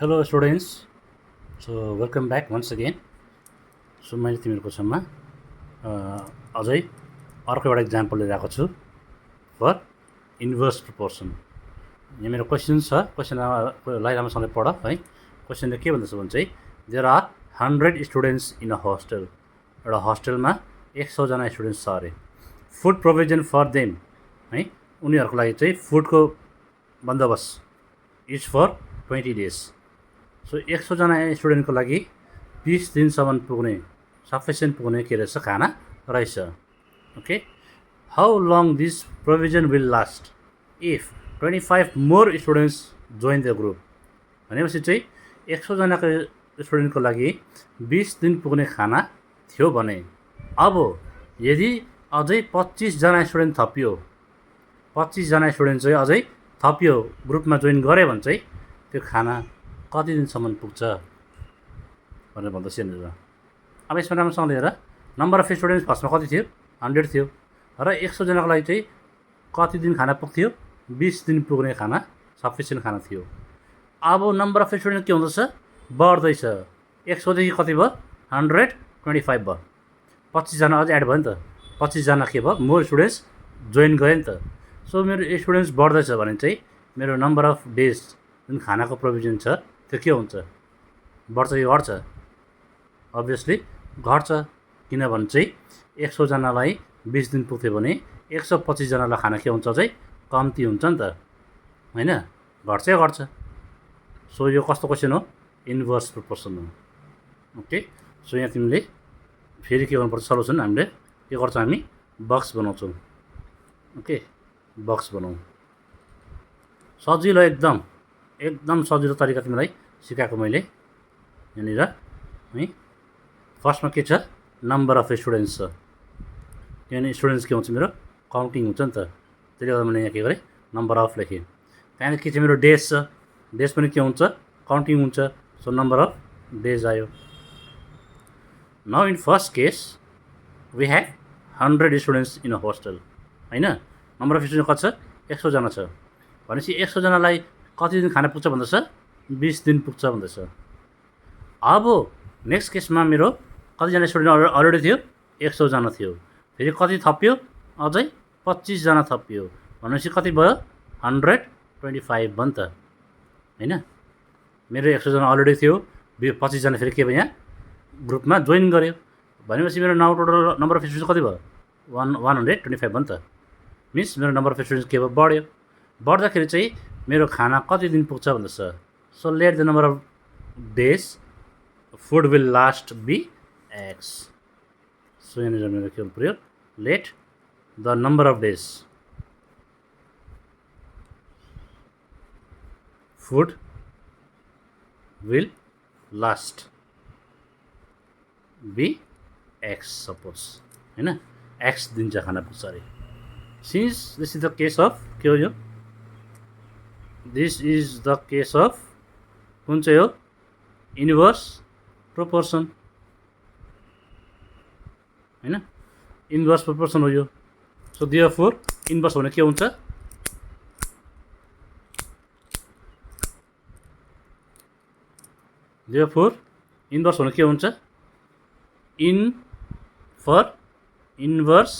Hello students, so welcome back once again. So मैले तिमीहरूको सम्म अझै अर्को एउटा इक्जाम्पल लिएर आएको छु फर इन्भर्स प्रोपोर्सन। यहाँ मेरो क्वेसन छ, क्वेसनलाई राम्रोसँगले पढ है। क्वेसनले के भन्दछ भने चाहिँ there are 100 students in a hostel. एउटा हस्टेलमा 100जना स्टुडेन्ट्स छ अरे। फुड प्रोभिजन फर देम है, उनीहरूको लागि चाहिँ फुडको बन्दोबस्त इज फर 20 days। सो 100जना स्टुडेन्टको लागि 20 दिनसम्म पुग्ने सफिसियन्ट पुग्ने के रहेछ खाना रहेछ। Okay, how long this provision will last if 25 more students join the group. भनेपछि चाहिँ 100जनाको स्टुडेन्टको लागि 20 दिन पुग्ने खाना थियो भने अब यदि अझै 25जना स्टुडेन्ट थपियो, 25जना स्टुडेन्ट चाहिँ अझै थपियो, ग्रुपमा जोइन गऱ्यो भने चाहिँ त्यो खाना कति दिनसम्म पुग्छ भनेर भन्दैछ यहाँनिर। अब यसमा राम्रोसँग लिएर नम्बर अफ स्टुडेन्ट्स फर्स्टमा कति थियो, 100 थियो र 100जनाको लागि चाहिँ कति दिन खाना पुग्थ्यो, 20 दिन पुग्ने खाना सफिसियन्ट खाना थियो। अब नम्बर अफ स्टुडेन्ट के हुँदैछ, बढ्दैछ। 100देखि कति भयो, 125 भयो। 25जना अझै एड भयो नि त, 25जना के भयो, मोर स्टुडेन्ट्स जोइन गरे नि त। सो मेरो स्टुडेन्ट्स बढ्दैछ भने चाहिँ मेरो नम्बर अफ डेज जुन खानाको प्रोभिजन छ त्यो के हुन्छ, बढ्छ कि घट्छ? अभियसली घट्छ, किनभने चाहिँ 100जनालाई 20 दिन पुग्थ्यो भने 125जनालाई खाना के हुन्छ, चाहिँ कम्ती हुन्छ नि त, होइन? घट्छ या घट्छ? सो यो कस्तो क्वेसन हो, इन्भर्स प्रोपोर्सन हो। ओके, सो यहाँ तिमीले फेरि के गर्नुपर्छ, सल्युसन हामीले के गर्छ, हामी बक्स बनाउँछौँ। ओके, बक्स बनाउँ, सजिलो, एकदम सजिलो तरिका तिमीलाई सिकाएको मैले यहाँनिर है। फर्स्टमा के छ, नम्बर अफ स्टुडेन्ट्स छ। किनभने स्टुडेन्ट्स के हुन्छ, मेरो काउन्टिङ हुन्छ नि त, त्यसले गर्दा मैले यहाँ के गरेँ, नम्बर अफ लेखेँ। त्यहाँदेखि के छ, मेरो डेज छ, डेज पनि के हुन्छ, काउन्टिङ हुन्छ। सो नम्बर अफ डेज आयो। Now in first case we have 100 students in a hostel, होइन? नम्बर अफ स्टुडेन्ट कति छ, 100जना छ। भनेपछि 100जनालाई कति दिन खाना पुग्छ भन्दैछ, 20 दिन पुग्छ भन्दैछ। अब नेक्स्ट केसमा मेरो कतिजना स्टुडेन्ट अलरेडी थियो, 100जना थियो, फेरि कति थपियो, अझै 25जना थपियो, भनेपछि कति भयो, 125 भयो नि त, होइन? मेरो 100जना अलरेडी थियो, 25जना फेरि के भयो, यहाँ ग्रुपमा जोइन गर्यो, भनेपछि मेरो टोटल नम्बर अफ स्टुडेन्ट्स कति भयो, 125 भयो नि त। मिन्स मेरो नम्बर अफ स्टुडेन्ट्स के भयो, बढ्यो। बढ्दाखेरि चाहिँ मेरो खाना कति दिन पुग्छ भन्दैछ। So let the number of days food will last be x. So यहाँनिर मेरो के पऱ्यो, let the number of days food will last be x suppose, होइन? एक्स दिन चाहिँ खाना पुग्छ अरे। Since this is the case of के हो, यो this is the case of कुन चाहिँ हो, इन्भर्स प्रोपोर्सन, होइन? इन्भर्स प्रोपोर्सन हो यो। सो देयरफोर इन्भर्स भने के हुन्छ, देयरफोर इन्भर्स भने के हुन्छ, in for inverse,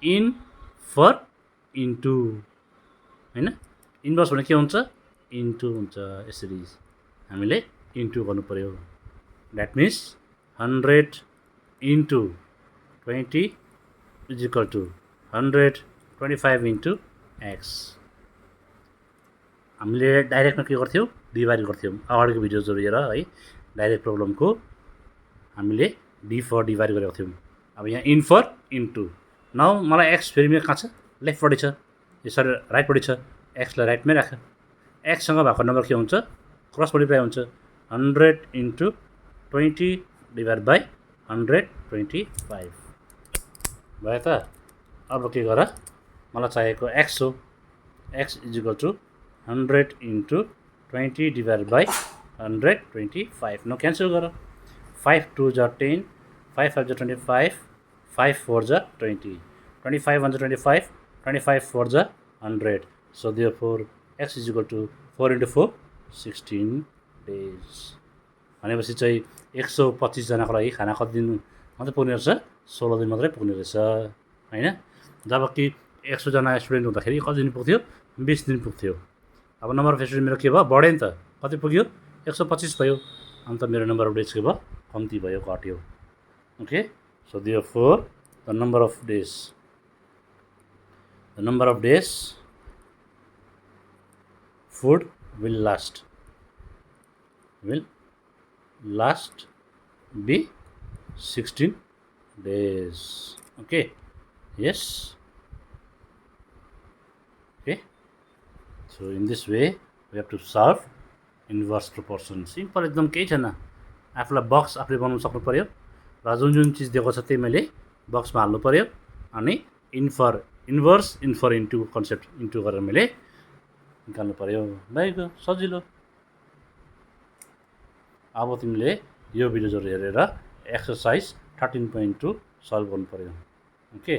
in for into, होइन? इन्भर्स भने के हुन्छ, इन्टु हुन्छ। यसरी हामीले इन्टु गर्नु पऱ्यो। That means 100 into 20 is equal to 125 into x. हामीले डाइरेक्टमा के गर्थ्यौँ, डिभाइड गर्थ्यौँ। अगाडिको भिडियोजहरू हेर है, डाइरेक्ट प्रब्लमको हामीले डी फर डिभाइड गरेको थियौँ। अब यहाँ इन फर इन्टु। नाउ मलाई एक्स फेरि मेरो कहाँ छ, लेफ्टपट्टि छ, यो सरी राइटपट्टि छ, एक्सलाई राइटमै राख। एक्ससँग भएको नम्बर के हुन्छ, क्रस मल्टिप्लाई हुन्छ। 100 इन्टु 20 डिभाइड बाई 125 भयो त। अब के गर, मलाई चाहिएको एक्स हो, x is equal to 100 into 20 divide by 125। न क्यान्सल गर, 5 2 जा 10, 5 5 जा 25, 5 4 जा 20, 25 1 जा 25, 25 4 जा 100। So therefore x is equal to 4 into 4 16 days भनेपछि चाहिँ 125 जनाको लागि खाना कति दिन मात्रै पुग्ने रहेछ 16 दिन मात्रै पुग्ने रहेछ हैन जबकि 100 जना स्टुडेन्ट हुँदाखेरि कति दिन पुग्थ्यो 20 दिन पुग्थ्यो अब नम्बर अफ स्टुडेन्ट मेरो के भयो बढ्यो नि त कति पुग्यो 125 भयो अन्त मेरो नम्बर अफ डेज के भयो कम्ती भयो घट्यो okay so therefore the number of days food will last be 16 days okay yes okay so in this way we have to solve inverse proportion simple एकदम केही छैन आफूलाई बक्स आफूले बनाउन सक्नु पर्यो र जुन जुन चिज दिएको छ त्यही मैले बक्समा हाल्नु पर्यो अनि inverse in for into concept into गरेर मैले निकाल्नु पर्यो भएको सजिलो अब तिमीले यो भिडियोजहरु हेरेर एक्सरसाइज 13.2 सल्भ गर्नु पर्यो ओके